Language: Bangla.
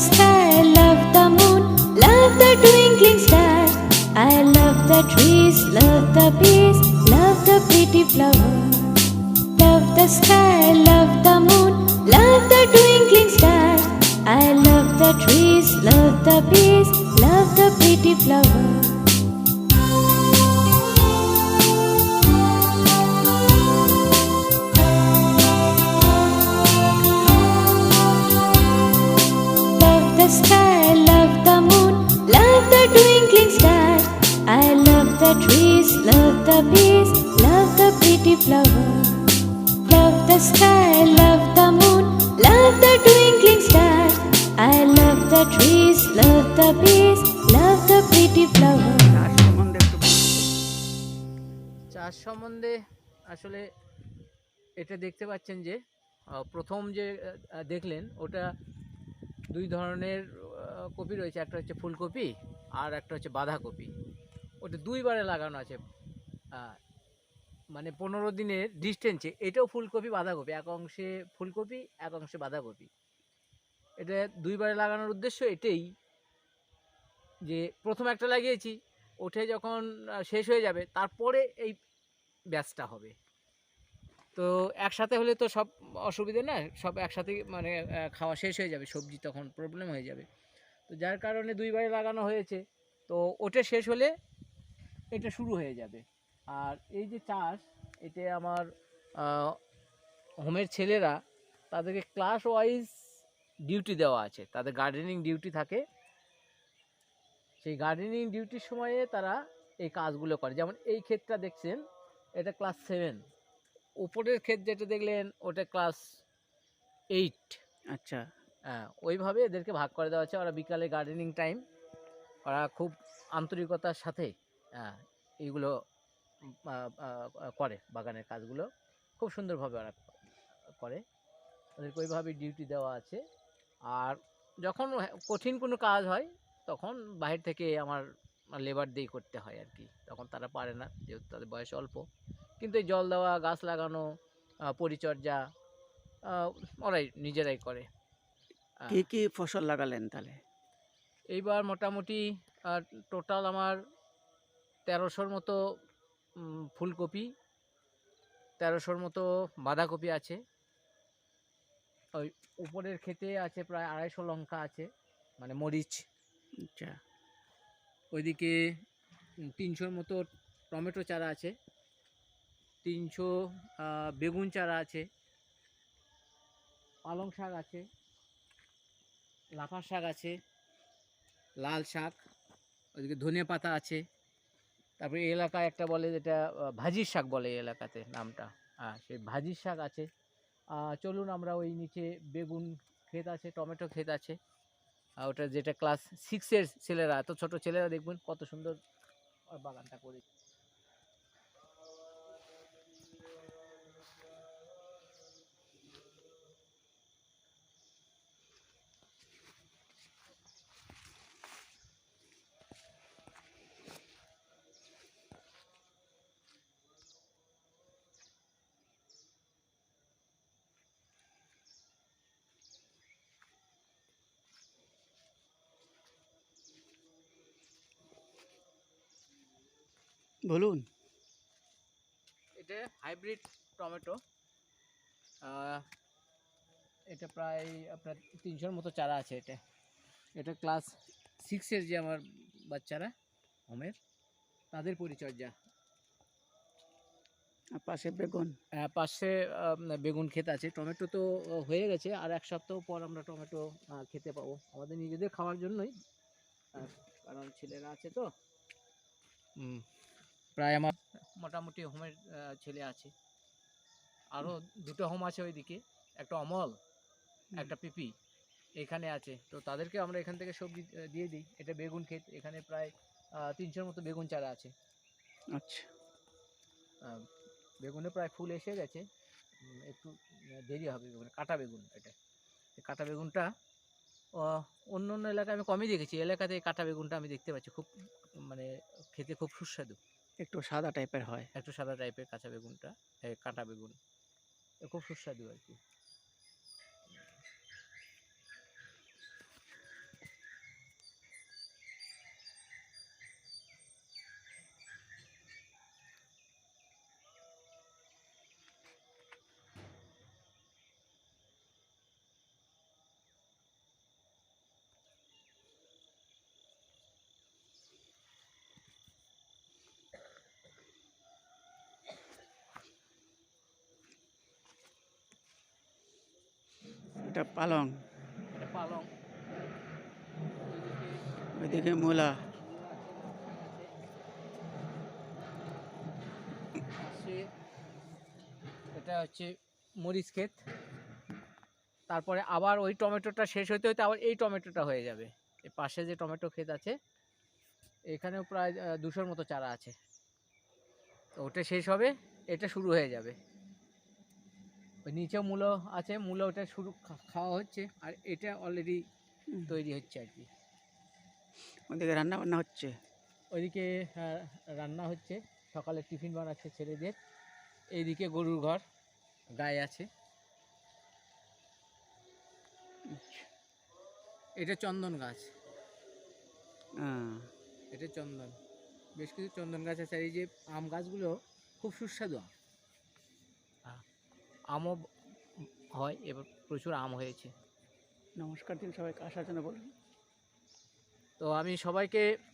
sky, love the moon, love the twinkling stars. I love the trees, love the bees, love the pretty flowers. Love the sky, love the moon, love the twinkling stars. I love the trees, love the bees, love the pretty flowers. Love the sky, love the moon, love the twinkling stars. I love the trees, love the bees, love the pretty flowers. Love the sky, love the moon, love the twinkling stars. I love the trees, love the bees, love the pretty flowers. চাষ সম্বন্ধে আসলে এটা দেখতে পাচ্ছেন যে প্রথম যে দেখলেন ওটা দুই ধরনের কপি রয়েছে, একটা হচ্ছে ফুলকপি আর একটা হচ্ছে বাঁধাকপি। ওটা দুইবারে লাগানো আছে, মানে 15 দিনের ডিস্টেন্সে। এটাও ফুলকপি বাঁধাকপি, এক অংশে ফুলকপি এক অংশে বাঁধাকপি। এটা দুইবারে লাগানোর উদ্দেশ্য এটাই যে প্রথম একটা লাগিয়েছি, ওঠে যখন শেষ হয়ে যাবে তারপরে এই ব্যাচটা হবে। তো একসাথে হলে তো সব অসুবিধে না, সব একসাথে মানে খাওয়া শেষ হয়ে যাবে, সবজি তখন প্রবলেম হয়ে যাবে। তো যার কারণে দুইবারে লাগানো হয়েছে। তো ওটা শেষ হলে এটা শুরু হয়ে যাবে। আর এই যে চাষ, এতে আমার হোমের ছেলেরা তাদেরকে ক্লাস ওয়াইজ ডিউটি দেওয়া আছে, তাদের গার্ডেনিং ডিউটি থাকে। সেই গার্ডেনিং ডিউটির সময়ে তারা এই কাজগুলো করে। যেমন এই ক্ষেতটা দেখছেন, এটা ক্লাস 7। উপরের ক্ষেত যেটা দেখলেন ওটা ক্লাস 8। আচ্ছা, হ্যাঁ, ওইভাবে এদেরকে ভাগ করে দেওয়া আছে। ওরা বিকালে গার্ডেনিং টাইম, ওরা খুব আন্তরিকতার সাথে এইগুলো করে, বাগানের কাজগুলো খুব সুন্দরভাবে ওরা করে। ওদেরকে ওইভাবে ডিউটি দেওয়া আছে। আর যখন কঠিন কোনো কাজ হয় তখন বাহির থেকে আমার লেবার দিয়ে করতে হয় আর কি, তখন তারা পারে না যেহেতু তাদের বয়স অল্প। কিন্তু এই জল দেওয়া, গাছ লাগানো, পরিচর্যা ওরাই নিজেরাই করে। কি কি ফসল লাগালেন তাহলে? এইবার মোটামুটি টোটাল আমার 1300-র মতো ফুলকপি, 1300-র মতো বাঁধাকপি আছে। ওই উপরের ক্ষেতে আছে প্রায় 250 লঙ্কা আছে, মানে মরিচ। আচ্ছা, ওইদিকে 300-র মতো টমেটো চারা আছে, 300 বেগুন চারা আছে, পালং শাক আছে, লাফা শাক আছে, লাল শাক, ওইদিকে ধনে পাতা আছে। তারপরে এই এলাকায় একটা বলে যেটা ভাজির শাক বলে এই এলাকাতে নামটা, সেই ভাজির শাক আছে। চলুন আমরা ওই নিচে বেগুন ক্ষেত আছে, টমেটো ক্ষেত আছে। ওটা যেটা ক্লাস 6-এর ছেলেরা, এত ছোট ছেলেরা দেখবেন কত সুন্দর বাগানটা করেছে। বলুন। এটা হাইব্রিড টমেটো। এটা প্রায় আপনার 300-র মতো চারা আছে। এটা ক্লাস 6-এর যে আমার বাচ্চারা হোমের, তাদের পরিচর্যা। পাশে বেগুন। পাশে বেগুন ক্ষেত আছে। টমেটো তো হয়ে গেছে, আর 1 সপ্তাহ পর আমরা টমেটো খেতে পাবো, আমাদের নিজেদের খাওয়ার জন্যই। কারণ ছেলেরা আছে তো, প্রায় আমার মোটামুটি হোমের ছেলে আছে। আরও 2টো হোম আছে ওইদিকে, একটা অমল, একটা পিপি এখানে আছে। তো তাদেরকে আমরা এখান থেকে সবজি দিয়ে দিই। এটা বেগুন ক্ষেত, এখানে প্রায় 300-র মতো বেগুন চারা আছে। আচ্ছা, বেগুনে প্রায় ফুল এসে গেছে, একটু দেরি হবে বেগুনে। কাটা বেগুন এটা, এই কাটা বেগুনটা অন্য অন্য এলাকায় আমি কমই দেখেছি, এলাকাতে এই কাটা বেগুনটা আমি দেখতে পাচ্ছি। খুব মানে খেতে খুব সুস্বাদু, একটু সাদা টাইপের হয়। একটু সাদা টাইপের কাঁচা বেগুনটা, কাটা বেগুন খুব সুস্বাদু আর কি। এটা পালং, এটা পালং, ওইদিকে মূলা। পাশে এটা হচ্ছে মরিচ ক্ষেত। তারপরে আবার ওই টমেটোটা শেষ হতে হতে আবার এই টমেটোটা হয়ে যাবে। এই পাশে যে টমেটো ক্ষেত আছে এখানেও প্রায় 200-র মতো চারা আছে। তো ওটা শেষ হবে, এটা শুরু হয়ে যাবে। ওই নিচেও মূলো আছে, মূলো ওটা শুরু খাওয়া হচ্ছে, আর এটা অলরেডি তৈরি হচ্ছে আর কি। ওইদিকে রান্না বান্না হচ্ছে। ওইদিকে রান্না হচ্ছে, সকালে টিফিন বানাচ্ছে ছেলেদের। এইদিকে গরুর ঘর, গায়ে আছে। এটা চন্দন গাছ, হ্যাঁ, এটা চন্দন, বেশ কিছু চন্দন গাছ আছে। আর এই যে আম গাছগুলো খুব সুস্বাদু আম, আমও হয়, এবার প্রচুর আম হয়েছে। নমস্কার দিন সবাইকে, আসার জন্য বলুন। তো আমি সবাইকে